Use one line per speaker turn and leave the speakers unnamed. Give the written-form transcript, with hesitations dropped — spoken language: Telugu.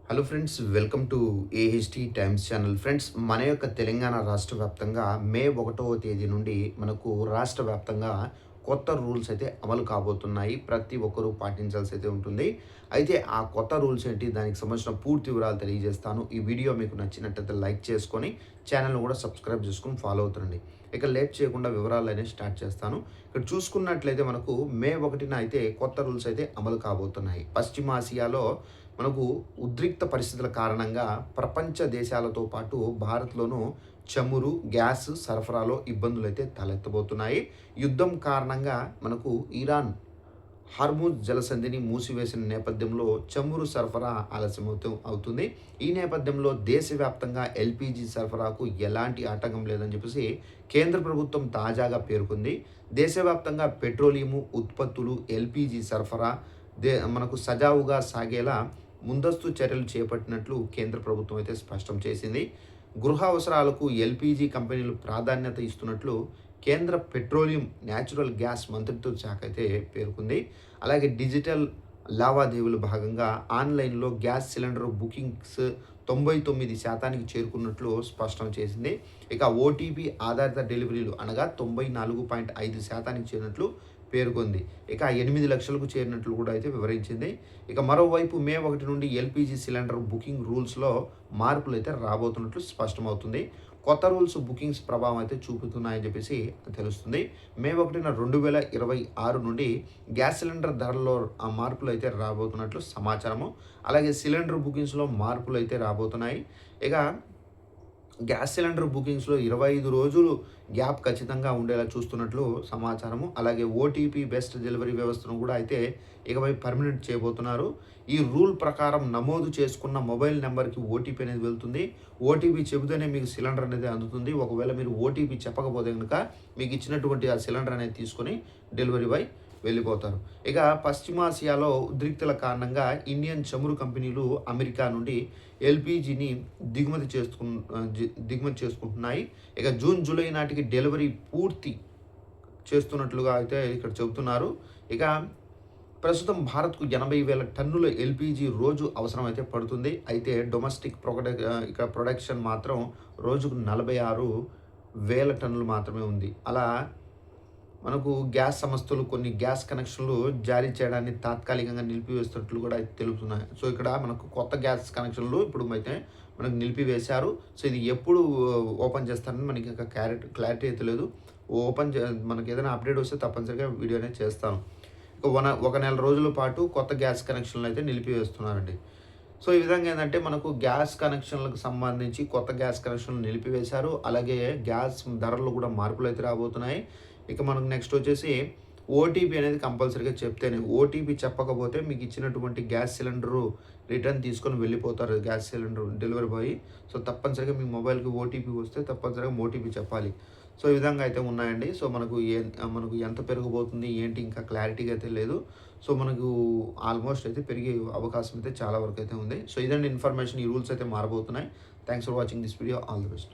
Hello friends, welcome to AHT times channel. Friends, మన యొక్క తెలంగాణ రాష్ట్ర వ్యాప్తంగా మే 1వ తేదీ నుండి మనకు రాష్ట్ర వ్యాప్తంగా కొత్త రూల్స్ అయితే అమలు కాబోతున్నాయి. ప్రతి ఒక్కరూ పాటించాల్సి అయితే ఉంటుంది. అయితే ఆ కొత్త రూల్స్ ఏంటి, దానికి సంబంధించిన పూర్తి వివరాలు తెలియజేస్తాను. ఈ వీడియో మీకు నచ్చినట్టయితే లైక్ చేసుకొని ఛానల్‌ను కూడా సబ్స్క్రైబ్ చేసుకొని ఫాలో అవుతుండండి. ఇక లేట్ చేయకుండా వివరాలు అనేవి స్టార్ట్ చేస్తాను. ఇక్కడ చూసుకున్నట్లయితే మనకు మే 1న అయితే కొత్త రూల్స్ అయితే అమలు కాబోతున్నాయి. పశ్చిమాసియాలో మనకు ఉద్రిక్త పరిస్థితుల కారణంగా ప్రపంచ దేశాలతో పాటు భారత్‌లోనూ చమురు, గ్యాస్ సరఫరాలో ఇబ్బందులైతే తలెత్తబోతున్నాయి. యుద్ధం కారణంగా మనకు ఇరాన్ హార్ముజ్ జలసంధిని మూసివేసిన నేపథ్యంలో చమురు సరఫరా అవుతుంది. ఈ నేపథ్యంలో దేశవ్యాప్తంగా ఎల్‌పీజీ సరఫరాకు ఎలాంటి ఆటంకం లేదని చెప్పేసి కేంద్ర ప్రభుత్వం తాజాగా పేర్కొంది. దేశవ్యాప్తంగా పెట్రోలియము ఉత్పత్తులు, ఎల్‌పీజీ సరఫరా మనకు సజావుగా సాగేలా ముందస్తు చర్యలు చేపట్టినట్లు కేంద్ర ప్రభుత్వం అయితే స్పష్టం చేసింది. గృహ అవసరాలకు ఎల్‌పీజీ కంపెనీలు ప్రాధాన్యత ఇస్తున్నట్లు కేంద్ర పెట్రోలియం, న్యాచురల్ గ్యాస్ మంత్రిత్వ శాఖ అయితే పేర్కొంది. అలాగే డిజిటల్ లావాదేవీలు భాగంగా ఆన్‌లైన్‌లో గ్యాస్ సిలిండర్ బుకింగ్స్ 99% చేరుకున్నట్లు స్పష్టం చేసింది. ఇక ఓటీపీ ఆధారిత డెలివరీలు అనగా 94.5% చేరినట్లు పేర్కొంది. ఇక 8 లక్షలకు చేరినట్లు కూడా అయితే వివరించింది. ఇక మరోవైపు మే 1 నుండి ఎల్‌పీజీ సిలిండర్ బుకింగ్ రూల్స్‌లో మార్పులైతే రాబోతున్నట్లు స్పష్టమవుతుంది. కొత్త రూల్స్ బుకింగ్స్ ప్రభావం అయితే చూపుతున్నాయని చెప్పేసి తెలుస్తుంది. మే 1న 2026 నుండి గ్యాస్ సిలిండర్ ధరల్లో మార్పులైతే రాబోతున్నట్లు సమాచారము. అలాగే సిలిండర్ బుకింగ్స్‌లో మార్పులైతే రాబోతున్నాయి. ఇక గ్యాస్ సిలిండర్ బుకింగ్స్‌లో 25 రోజులు గ్యాప్ ఖచ్చితంగా ఉండేలా చూస్తున్నట్లు సమాచారము. అలాగే ఓటీపీ బెస్ట్ డెలివరీ వ్యవస్థను కూడా అయితే ఇకపై పర్మనెంట్ చేయబోతున్నారు. ఈ రూల్ ప్రకారం నమోదు చేసుకున్న మొబైల్ నెంబర్‌కి ఓటీపీ అనేది వెళ్తుంది. ఓటీపీ చెబితేనే మీకు సిలిండర్ అనేది అందుతుంది. ఒకవేళ మీరు ఓటీపీ చెప్పకపోతే గనుక మీకు ఇచ్చినటువంటి ఆ సిలిండర్ అనేది తీసుకొని డెలివరీ బాయ్ వెళ్ళిపోతారు. ఇక పశ్చిమాసియాలో ఉద్రిక్తల కారణంగా ఇండియన్ చమురు కంపెనీలు అమెరికా నుండి ఎల్‌పీజీని దిగుమతి చేసుకుంటున్నాయి. ఇక జూన్, జూలై నాటికి డెలివరీ పూర్తి చేస్తున్నట్లుగా అయితే ఇక్కడ చెబుతున్నారు. ఇక ప్రస్తుతం భారత్‌కు 80,000 టన్నుల ఎల్‌పీజీ రోజు అవసరమైతే పడుతుంది. అయితే డొమెస్టిక్ ఇక్కడ ప్రొడక్షన్ మాత్రం రోజుకు 46,000 టన్నులు మాత్రమే ఉంది. అలా మనకు గ్యాస్ సంస్థలు కొన్ని గ్యాస్ కనెక్షన్‌లు జారీ చేయడాన్ని తాత్కాలికంగా నిలిపివేస్తున్నట్లు కూడా తెలుపుతున్నాయి. సో, ఇక్కడ మనకు కొత్త గ్యాస్ కనెక్షన్‌లు ఇప్పుడు అయితే మనకు నిలిపివేశారు. సో, ఇది ఎప్పుడు ఓపెన్ చేస్తారని మనకి ఇంకా క్లారిటీ అయితే లేదు. మనకి ఏదైనా అప్డేట్ వస్తే తప్పనిసరిగా వీడియో అనేది చేస్తాను. ఒక నెల రోజుల పాటు కొత్త గ్యాస్ కనెక్షన్‌లు అయితే నిలిపివేస్తున్నారండి. సో, ఈ విధంగా ఏందంటే మనకు గ్యాస్ కనెక్షన్‌లకు సంబంధించి కొత్త గ్యాస్ కనెక్షన్‌లు నిలిపివేశారు. అలాగే గ్యాస్ ధరల్లో కూడా మార్పులైతే రాబోతున్నాయి. ఇక మనకు నెక్స్ట్ వచ్చేసి ఓటీపీ అనేది కంపల్సరీగా చెప్తేనే. ఓటీపీ చెప్పకపోతే మీకు ఇచ్చినటువంటి గ్యాస్ సిలిండరు రిటర్న్ తీసుకొని వెళ్ళిపోతారు gas cylinder delivery boy. So, తప్పనిసరిగా మీ మొబైల్‌కి ఓటీపీ వస్తే తప్పనిసరిగా ఓటీపీ చెప్పాలి. సో, ఈ విధంగా అయితే ఉన్నాయండి. సో, మనకు ఎంత పెరగబోతుంది ఏంటి ఇంకా క్లారిటీగా అయితే లేదు. సో, మనకు ఆల్మోస్ట్ అయితే పెరిగే అవకాశం అయితే చాలా వరకు అయితే ఉంది. సో, ఇదండి ఇన్ఫర్మేషన్. ఈ రూల్స్ అయితే మారబోతున్నాయి. Thanks for watching this video. All the best.